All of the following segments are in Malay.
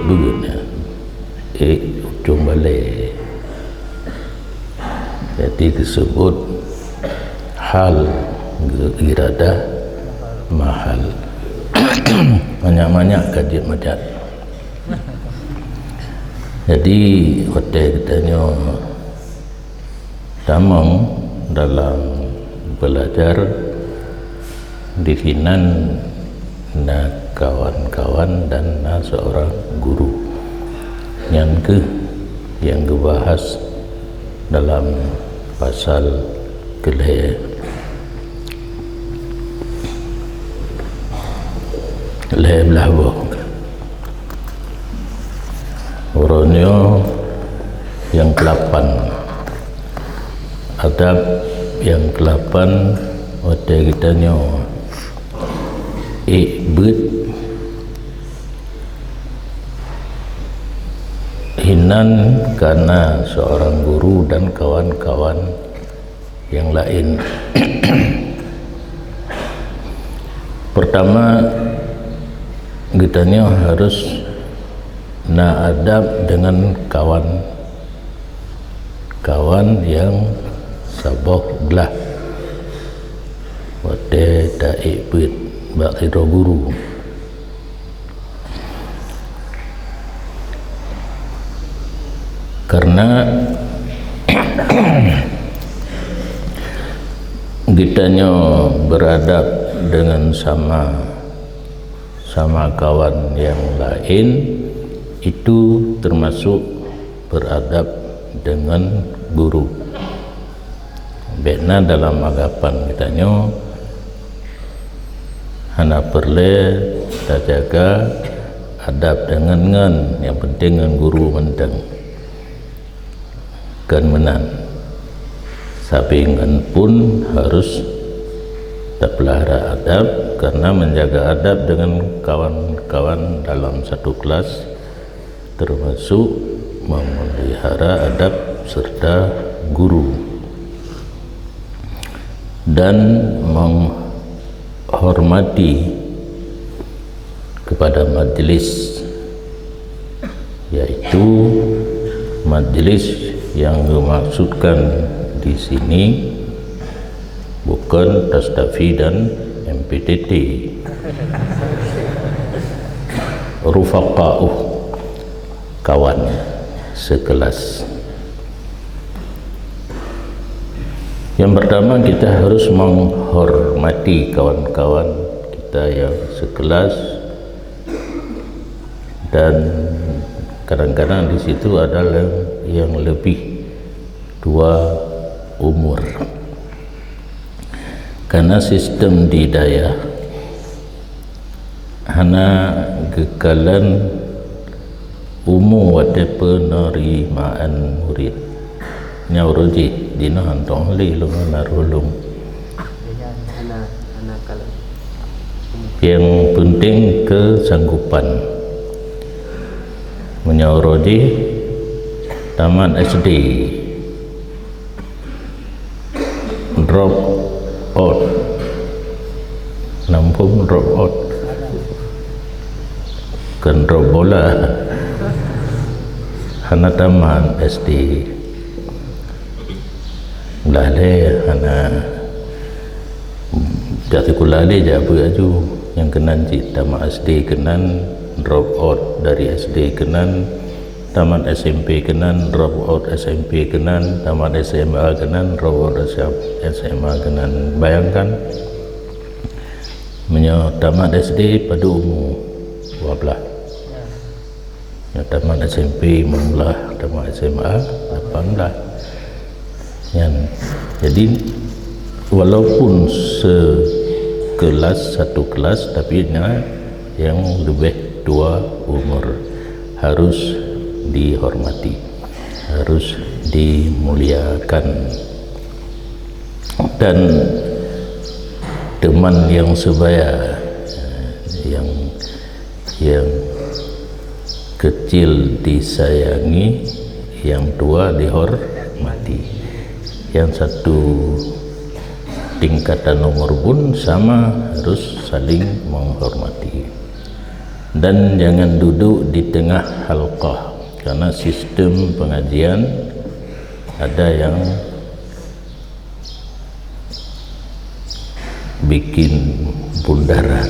begini ujung balik. Jadi disebut hal iradah mahal. Banyak-banyak kaji majad. Jadi hotel kitanya tamang dalam belajar dihinan na kawan-kawan dan na seorang guru yang dibahas dalam pasal kelih belah bawah Uronyo yang ke-8 adab yang ke-8 hotel kitanya ikbud hinan karena seorang guru dan kawan-kawan yang lain. Pertama kitanya harus na adab dengan kawan yang sabok belah wate daibit bakiro guru. Karena kitanya beradab dengan sama kawan yang lain itu termasuk beradab dengan guru. Bena dalam agapan kitanya hana perle kita jaga adab dengan yang penting dengan guru mendeng kan menan sabingan pun harus tak pelihara adab, karena menjaga adab dengan kawan-kawan dalam satu kelas termasuk memelihara adab serta guru dan menghormati kepada majelis, yaitu majelis yang dimaksudkan di sini bukan Tastafi dan MPTT, rufaqa'uh, kawan sekelas. Yang pertama, kita harus menghormati kawan-kawan kita yang sekelas, dan kadang-kadang di situ adalah yang lebih tua umur, karena sistem di daya hana gekalan umum wate penerimaan murid nyauroji dina hantong li lungan narulung. Yang penting kesanggupan. Menyauroji taman SD drop out, Lampung drop out kan drop bola hana taman SD lale hana jatuh kulale jabu aju yang kenan cik taman SD kenan drop out dari SD kenan taman SMP kenan drop out SMP kenan taman SMA kenan drop out SMA kenan. Bayangkan taman SD pada umur 12 taman SMP 15, taman SMA 18 yan. Jadi walaupun satu kelas tapi yang lebih tua umur harus dihormati, harus dimuliakan. Dan teman yang sebaya, yang kecil disayangi, yang tua dihormati, yang satu tingkatan umur pun sama, harus saling menghormati. dan jangan duduk di tengah halqah, karena sistem pengajian ada yang bikin bundaran.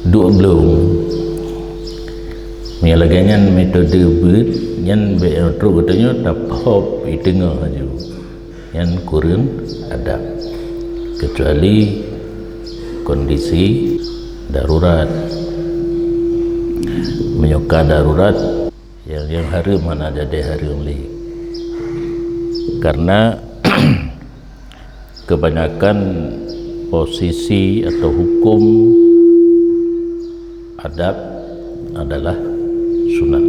Duk belum menyalahkannya metode ber yang beotro katanya dapat di tengah aja yang kurang ada, kecuali kondisi darurat, menyoka darurat yang hari mana jadi hari oleh, karena kebanyakan posisi atau hukum adab adalah sunat.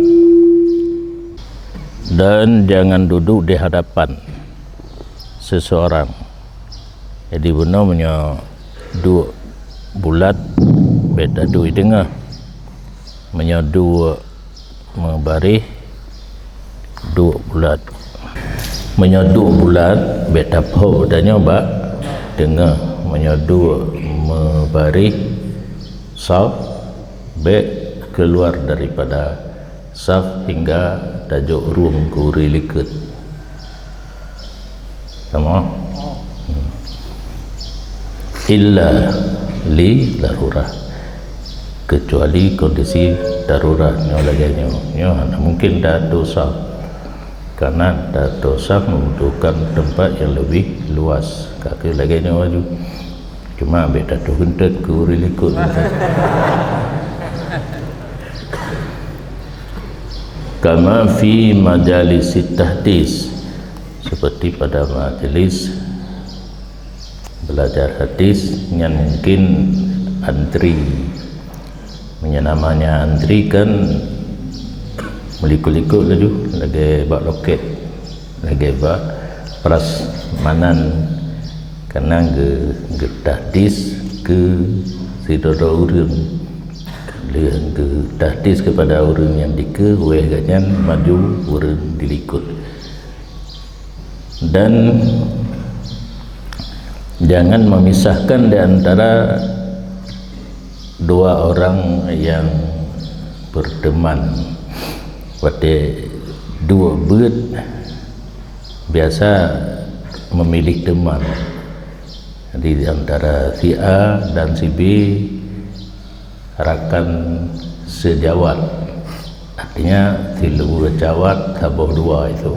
Dan jangan duduk di hadapan seseorang. Jadi benar punya dua bulat beda dua tengah, punya dua membaris dua bulat, punya dua bulat beda pau dan nyoba tengah, punya dua membaris saf be keluar daripada saf hingga tajuk ruang kuri likut. Sama? Illa li darurat, kecuali kondisi darurat nyo mungkin dah dosa, karena dah dosa membutuhkan tempat yang lebih luas. Kaki lagi nyo cuma beda tu gentet kuri likut. Kama fi majalis tahdis, seperti pada majelis belajar hadis yang mungkin antri, namanya antri kan melikut-likut laju lagi bak loket, lagi bak prasmanan, karena ke tahdis ke sidodo urang, ke tahdis kepada orang yang dike weh ganyan maju orang dilikut. Dan jangan memisahkan di antara dua orang yang berteman. Pada dua bird biasa memilih teman. Jadi di antara si A dan si B rakan sejawat, artinya si lubu jawat sabuh dua itu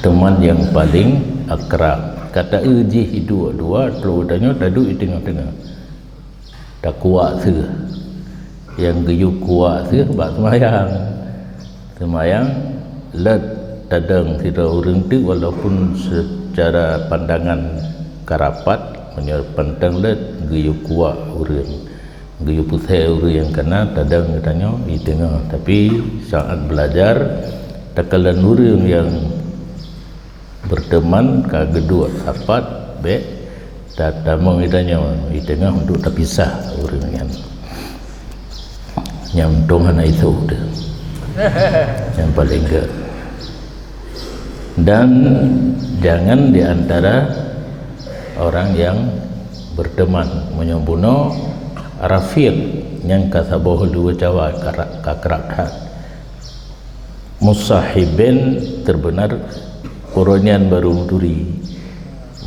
teman yang paling akrab. Kata uji dua terus tanya duduk di tengah-tengah, tak kuat se yang geyuk kuat se bak semayang let tadang tidak orang tu, walaupun secara pandangan karapat pandang let geyuk kuat orang, geyuk putih orang yang kena tadang katanya di tengah. Tapi saat belajar takalan orang yang berteman ka kedua sahabat be tatamong itanya di tengah untuk terpisah orang yang dongan itu yang paling ke. Dan jangan di antara orang yang berteman menyembuno rafiq yang kasaboh dua jawa kakrabhat musahibin terbenar koronian baru duri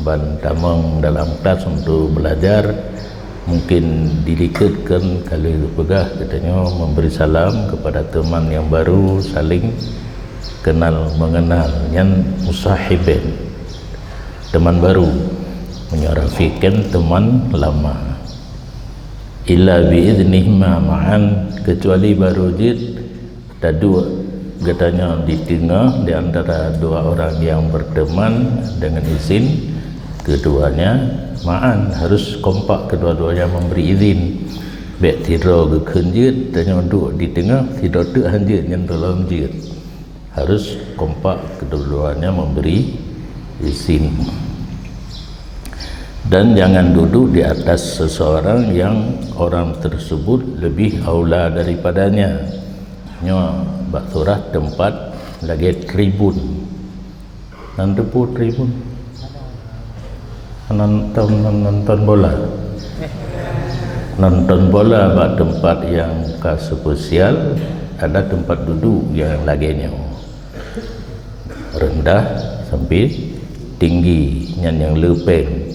ban tamang dalam kelas untuk belajar, mungkin dilikutkan kalau pegah katanya memberi salam kepada teman yang baru, saling kenal mengenal, yang musahibin teman baru, menyarafikan teman lama. Illa biiznihma ma'an, kecuali baru jid tadu katanya di tengah di antara dua orang yang berteman dengan izin keduanya, ma'an harus kompak kedua-duanya memberi izin. Bek tiro ke kenjit tanya duduk di tengah, tidak tu hanjit yang dalam jit, harus kompak kedua-duanya memberi izin. Dan jangan duduk di atas seseorang yang orang tersebut lebih aula daripadanya. Nyo bak surah tempat lagi tribun, nanti pun tribun nonton bola nonton bola bak tempat yang spesial, ada tempat duduk yang lagenya rendah sampai tinggi, yang lepeng,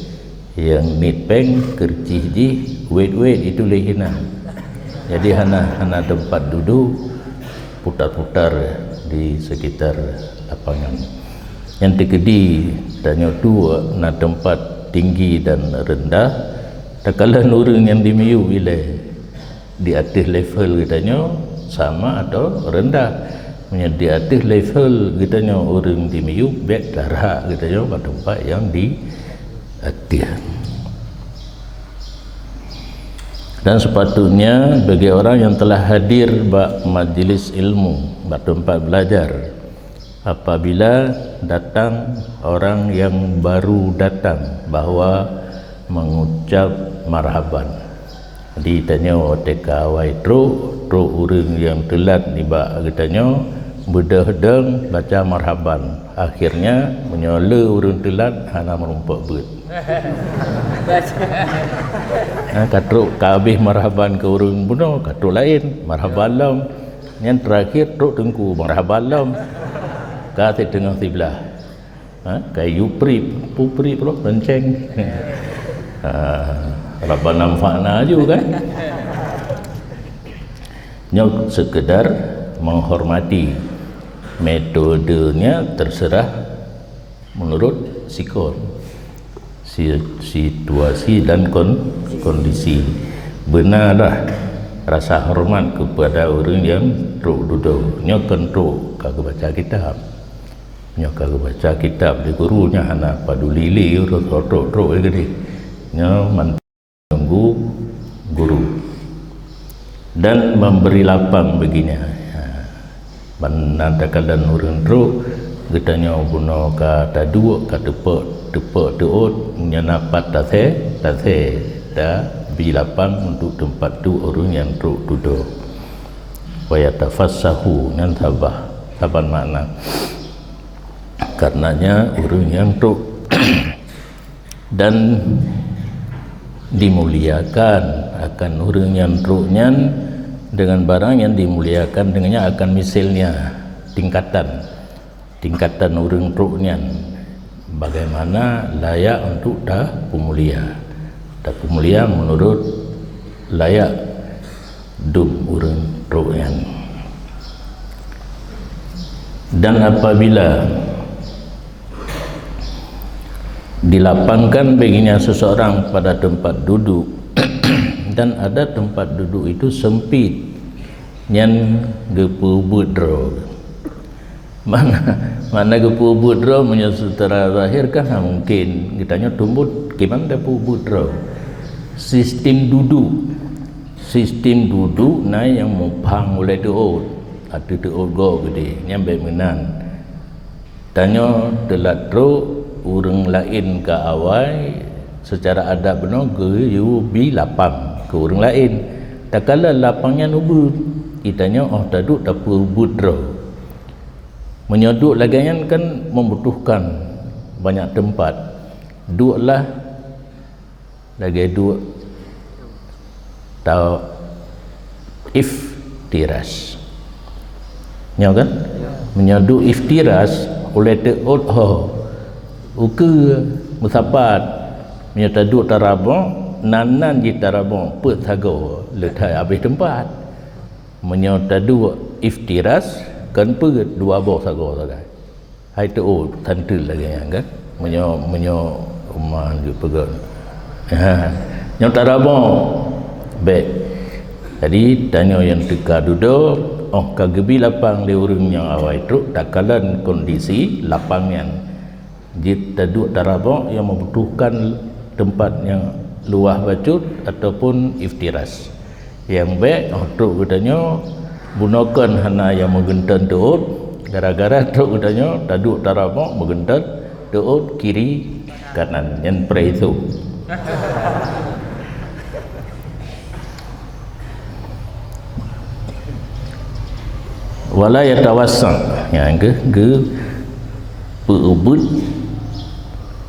yang nipeng kercih di wait itu lehina. Jadi hana tempat duduk putar-putar di sekitar lapangan. Yang tekedi tanya dua na tempat tinggi dan rendah, tak kala orang yang dimiu bila di atas level katanya sama atau rendah. Di atas level katanya orang dimiu baik darah katanya pada tempat yang di atas. Dan sepatutnya bagi orang yang telah hadir bak majlis ilmu, bak tempat belajar, apabila datang orang yang baru datang, bahawa mengucap marhaban. Jadi tanya teka awai truk orang yang telat ni bak katanya berdeng baca marhaban. Akhirnya menyola orang telat hana merumpak bet. Katruk kabih marhaban ke orang bunuh, katruk lain marhaban lam. Yang terakhir truk tengku marhaban lam. Kata tengah sebelah. Kayu pupri pula renceng. Rabbana manfa'na juga kan. Nyok sekedar menghormati, metodenya terserah menurut situasi dan kondisi. Benarlah rasa hormat kepada orang yang truk duduk. Nyok truk kagak baca kitab. Nyok kagak baca kitab di gurunya hana padulili urut truk gede. Nyok menunggu guru dan memberi lapang baginya. Menandakan orang truk getanya buno kata dua kata tepat deut menyanapat tase dah beri lapang untuk tempat tu orang yang truk duduk. Wa yatafassahu nan saban makna. Karenanya orang yang truk dan dimuliakan akan orang yang truknya dengan barang yang dimuliakan dengannya akan misalnya tingkatan orang truknya bagaimana layak untuk dah pemulia menurut layak dum orang truknya. Dan apabila dilapangkan baginya seseorang pada tempat duduk dan ada tempat duduk itu sempit yang gepubudro mana gepubudro punya sutera zahir kan mungkin kitanya tumbut gimana gepubudro sistem duduk na yang mupang oleh deut ada deut go gede nyampe menan tanya telatro orang lain ke awal secara adab benar you bi lapang ke orang lain. Tak kala lapangnya nubu kitanya taduk dapur budro menyoduk lagian kan membutuhkan banyak tempat duduklah lagi duduk tau iftiras nyaw kan menyoduk iftiras oleh teut uke musabat menyata duduk tarabong nanan di tarabong put sago letai habis tempat menyata duduk iftiras kan put dua bawah sago sagai hai tu tantul lagi kan menyo rumah di pegang yang tarabong baik jadi tanya yang teka duduk kagebi lapang le urang yang awai truk takalan kondisi lapangnya jika duduk tarabong yang membutuhkan tempat yang luah bacut ataupun iftiras yang baik truk katanya gunakan hana yang menggentan deut gara-gara truk katanya duduk tarabong menggentan deut kiri kanan yang itu wala yatawassak yang ke peubut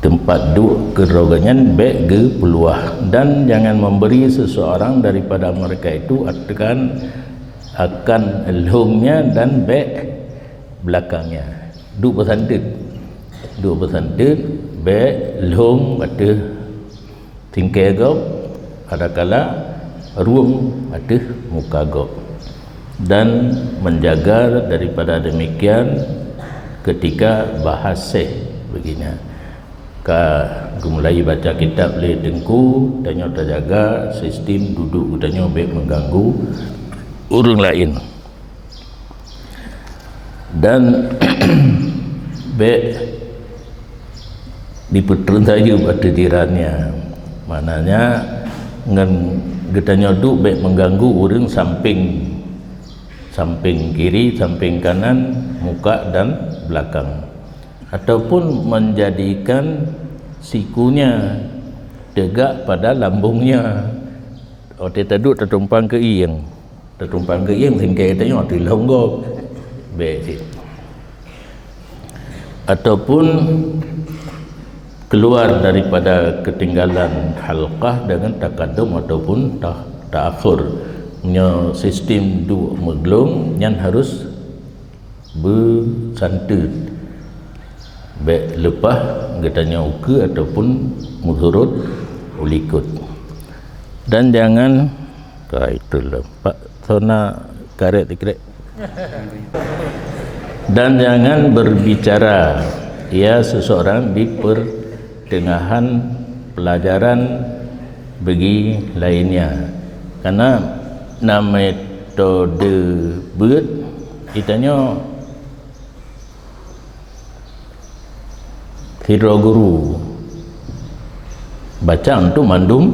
tempat duduk keroganyan baik ke peluah, dan jangan memberi seseorang daripada mereka itu akan elhongnya dan baik belakangnya. Duduk bersanding baik elhong pada tingkai gop, ada kala ruang pada muka gop, dan menjaga daripada demikian ketika bahasa begini. Mulai baca kitab le dengku tanya terjaga sistem duduk tanya baik mengganggu orang lain, dan baik diputrun saja pada dirannya, maknanya ngan getanya duduk baik mengganggu orang samping kiri, samping kanan, muka dan belakang, ataupun menjadikan sikunya tegak pada lambungnya. Orang duduk tertumpang ke iyang tingkai tengok di longgok baik, ataupun keluar daripada ketinggalan halqah dengan takadum ataupun ta'akhur. Punya sistem duduk meglong yang harus bersantut baik lepas getanya uke ataupun mudhurut ulikut. Dan jangan itu lempak sona karet dikret. Dan jangan berbicara ya seseorang di pertengahan pelajaran bagi lainnya, karena metode beut itanya hiro guru baca untuk mandum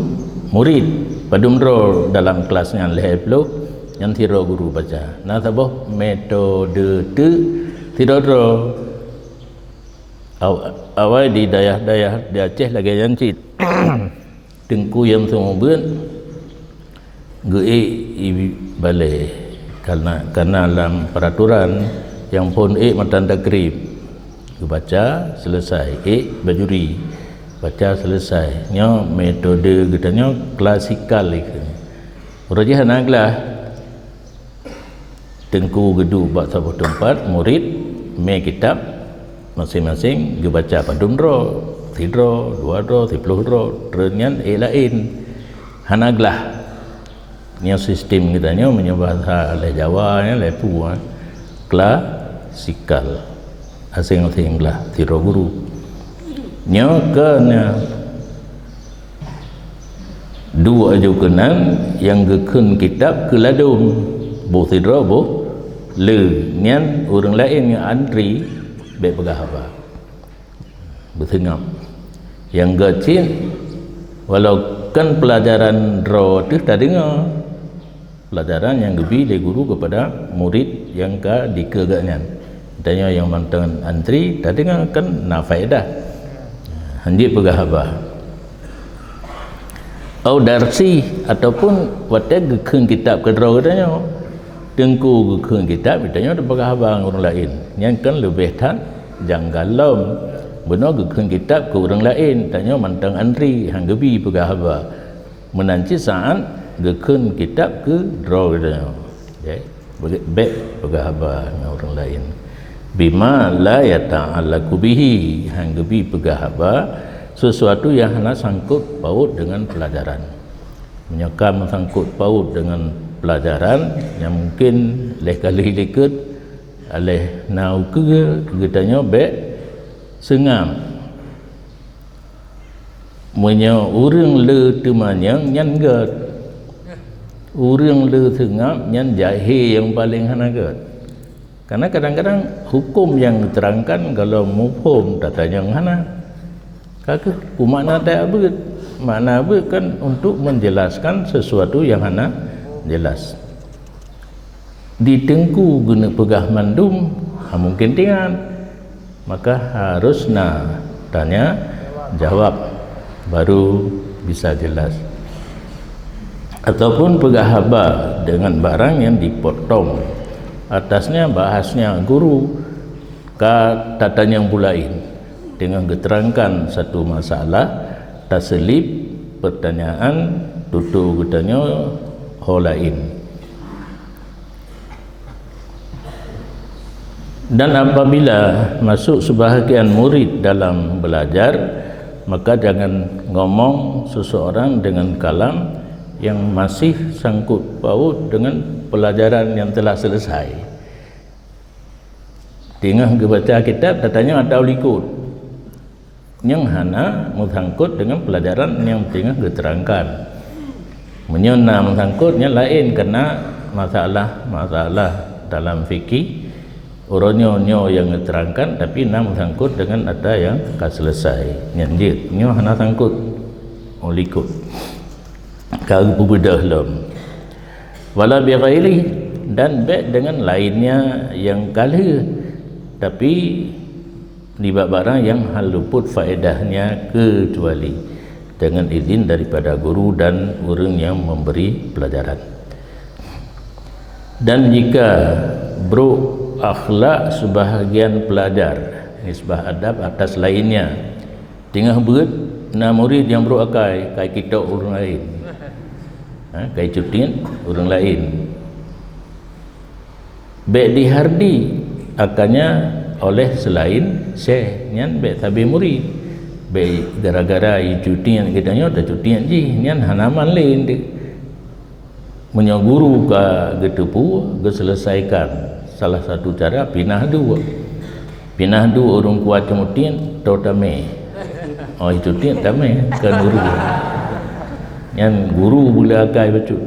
murid padumro dalam kelasnya lehlo yang hiro guru baca. Nah taboh metode tu hiro awal di dayah di Aceh lagi yang cit tengku yang semua beut ge balai karena dalam peraturan yang pun matan takrib baca selesai bajuri baca selesai nya metode getanya klasikal itu rajihan aglah tengku gedu bak satu tempat murid me kitab masing-masing ge baca padumro tidro dua dro 10 dro trenyan lain hanaglah nya sistem kitanya menyebahasa oleh Jawa nya lepu klasikal asing-asing lah tiro guru nya kena dua ajukenan yang gekun kitab ke ladum bo tiro bo le nyan orang lain yang antri be pegahaba bertengam yang gacin walau kan pelajaran draw tu tak dengar pelajaran yang lebih dari guru kepada murid yang ke dikegaknya tanya yang mantan antri tak dengar kan na faedah hanji pegahaba au darsi ataupun wate gekeng kitab ke draw tanya tengku gekeng kitab tanya ada pegahaba orang lain yang kan lebih tan janggalom benar gekeng kitab ke orang lain tanya mantan antri hang gebi pegahaba menanci saat gekeng kitab ke draw tanya baik pegahaba dengan orang lain bima la yata'allaqu bihi hang gebi pegahaba sesuatu yang hanya sangkut paut dengan pelajaran menyekam sangkut paut dengan pelajaran yang mungkin leh kali likut aleh nau ke getanya baik sengam punya orang le temanyang nyan gat orang le sengam nyan jahe yang paling hanagat. Karena kadang-kadang hukum yang diterangkan kalau mufhum datanya hana kakek makna tak apa makna apa kan untuk menjelaskan sesuatu yang hana jelas ditengku guna pegah mandum mungkin tinggal maka harus tanya jawab baru bisa jelas, ataupun pegahaba dengan barang yang dipotong atasnya bahasnya guru ka tatanya yang bulain dengan keterangkan satu masalah taselip pertanyaan tutu katanya hal lain. Dan apabila masuk sebahagian murid dalam belajar, maka jangan ngomong seseorang dengan kalam yang masih sangkut paut dengan pelajaran yang telah selesai. Tengah baca kitab katanya ada likut yang hana mengsangkut dengan pelajaran yang tengah diterangkan. Menyona mengsangkutnya lain karena masalah dalam fikih orangnya yang diterangkan, tapi nak mengsangkut dengan ada yang akan selesai. Nyanjit nyo hana sangkut likut kalau berbeda dalam wala bi ghairi, dan baik dengan lainnya yang kala tapi libat barang yang hal luput faedahnya kecuali dengan izin daripada guru dan orang yang memberi pelajaran. Dan jika buruk akhlak sebahagian pelajar, nisbah adab atas lainnya, tengah berat na murid yang buruk akai kai kita orang lain, kai cutin orang lain, baik dihardi akannya oleh selain syekh nyan baik tabi murid, baik gara-gara cutian kitanya ada cutian ji nyan hanaman lain de menyoguru ka getepu ge selesaikan. Salah satu cara pinah dua orang kuat kemudian tau tamai cutian tamai kan guru nyan guru boleh akai betul,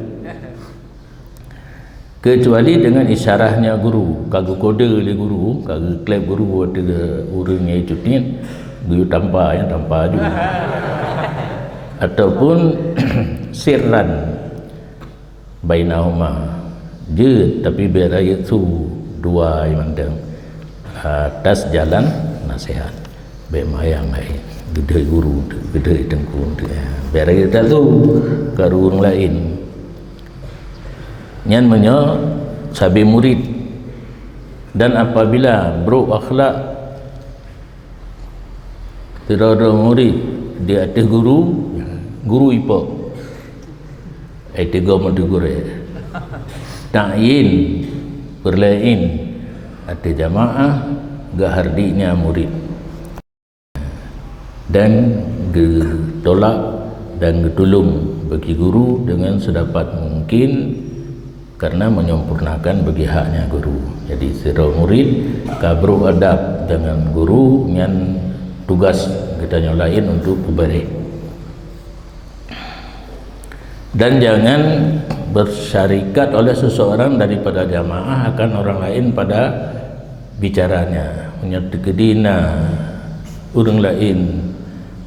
kecuali dengan isyarahnya guru, kagak kode le guru, kagak klep guru ada orang yang cutian guru tanpa juga ataupun sirran bainahuma je tapi beraya tu dua yang mandang atas jalan nasihat baik mayang lain gede guru gede tengku beraya tak tu ke orang lain nyan menyo sabi murid. Dan apabila buruk akhlak terhadap murid di atas guru ipok tiga madugure ta'yin berlain ada jamaah gahardinya murid dan getolak dan getulung bagi guru dengan sedapat mungkin karena menyempurnakan bagi haknya guru. Jadi sira murid kabru adab dengan guru yang tugas kita lain untuk berbalik. Dan jangan bersyarikat oleh seseorang daripada jamaah akan orang lain pada bicaranya, menyertikedina orang lain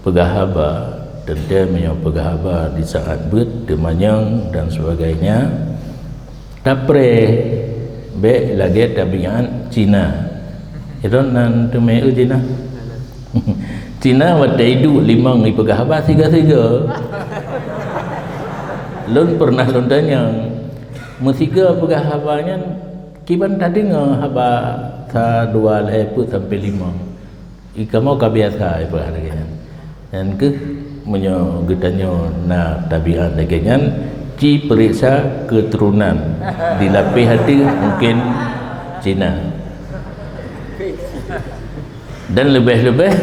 pegahaba dan dia menyau pegahaba di saat bet demanyang dan sebagainya. Tapre be lagi tabian Cina itu nan tume Cina Cina wadai du limang pegahaba tiga lun pernah lun tanya musiga pegahabanya kiban tadi ngahaba ta dua lepu sampai lima ikamo kabiasa ibu harganya dan ke menyo getanyo na tabiat dagingnya ci periksa keturunan dilapih hati mungkin Cina dan lebih-lebih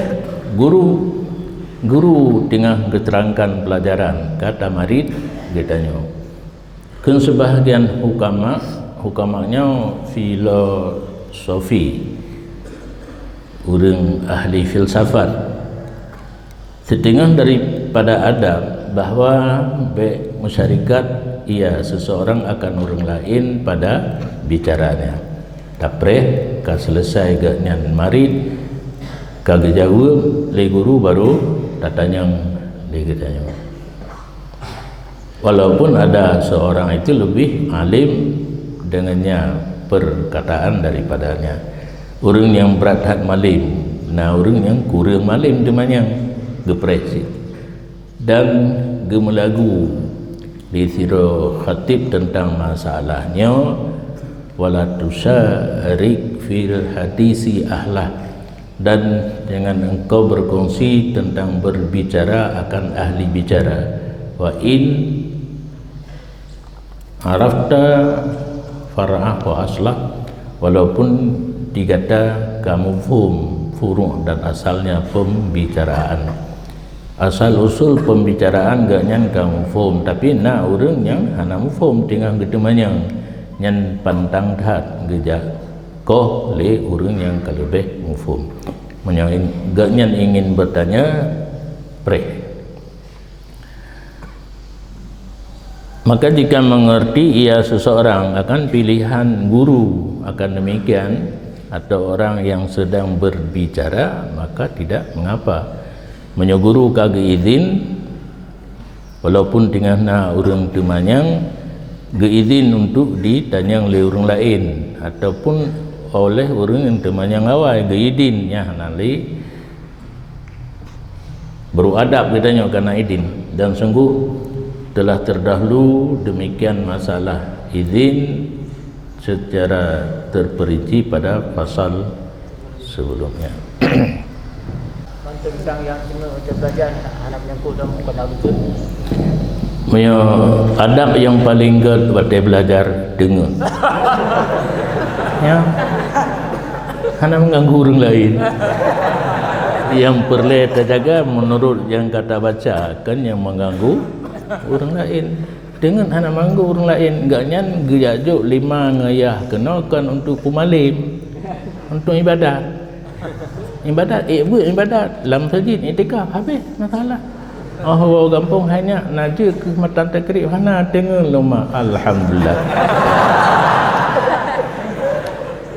guru tengah keterangkan pelajaran kata marid dia tanya kan sebahagian hukamanya filosofi orang ahli filsafat setengah daripada adab bahwa masyarakat ia seseorang akan orang lain pada bicaranya tapre ka selesai ganyan marid kagak jawab le guru baru tatanyang le tanya. Walaupun ada seorang itu lebih alim dengannya perkataan daripadanya, orang yang berat hak malim, nah orang yang kurang malim demanya gepresi dan gemelagu di siro khatib tentang masalahnya wala tusarik fil hadisi ahlah, dan jangan engkau berkongsi tentang berbicara akan ahli bicara. Wa in arafta far'ah wa aslah, walaupun dikata kamu furu' dan asalnya pembicaraan, asal usul pembicaraan gak nyan kamu faham, tapi nak orang yang hana faham tengah gedemanyang nyan pantang dhat gejak koh le orang yang kalebih mufhum menyang gak nyan ingin bertanya pre. Maka jika mengerti ia seseorang akan pilihan guru akan demikian atau orang yang sedang berbicara, maka tidak mengapa menyoguru kage izin walaupun dengan na orang temanyang geizin untuk ditanyang oleh orang lain ataupun oleh orang yang temanyang awal geizin ya nanti beradab katanya karena izin. Dan sungguh telah terdahulu demikian masalah izin secara terperinci pada pasal sebelumnya. Tentang yang kena macam belajar anak menyangkut dalam kena lucu. Adab yang paling good buat dia belajar dengar. Ya. Hana mengganggu orang lain. Yang perlu terjaga menurut yang kata baca kan yang mengganggu orang lain. Dengan hana mengganggu orang lain, enggak nyan gejajuk 5 ngayah kenakan untuk kumalim untuk ibadat. Ibadat, buat ibadat dalam masjid itikaf habis masalah. Oh, kampung hanya naja ke matan takrib hana tengah lama alhamdulillah.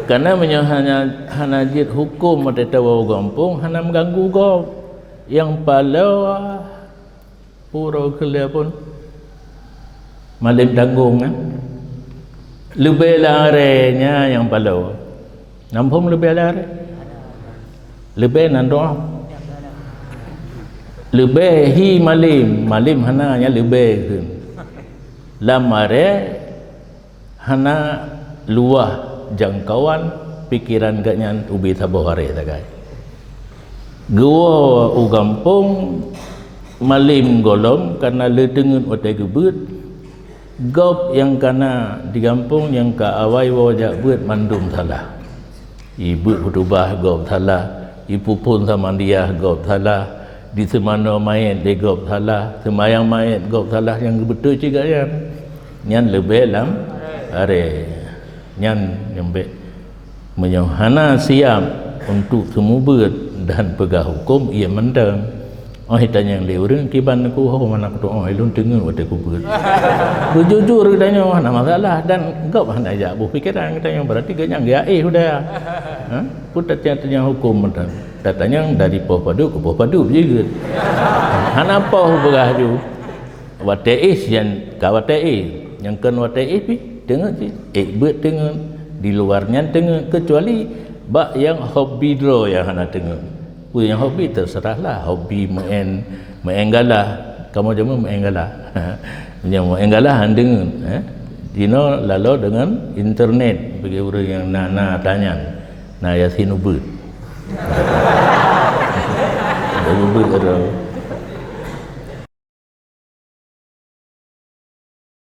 Karena hana jid hukum mata tahu kampung hana mengganggu kau yang palau pura kelia pun malim tanggung kan. Lebih larenya yang palau. Nampung lebih lare. Lebih nandoa lebih hi malim hana nya lebih ke lamare hana luah jangkauan pikiran gaknya ubi tabohare tagai gua u kampung malim golom karena le dengan otai gebut gop yang kana di kampung yang ka awai wajak buat mandum salah ibu hudubah gop salah ibu pun sama dia gop salah di semana mayat dia gop salah semayang mayat gop salah yang betul juga ya nyan lebih lam are nyan nyambe menyohana siap untuk semua dan pegah hukum ia mendang oh tanya yang orang kiban aku mana aku doa ilun dengar waktu aku berjujur katanya mana masalah dan gop hana aja bu pikiran katanya berarti ganya enggak sudah putat tanya hukum dan datanya dari poh padu ke poh padu juga hana poh beraju wateis yang kawateis yang kan wateis pi dengar sih buat dengar di luarnya dengar kecuali bak yang hobi dro yang hana dengar yang hobi terserahlah hobi maenggalah kamu jangan maenggalah yang maenggalah dengar dino lalu dengan internet bagi orang yang nak tanya na yasin ubud ubud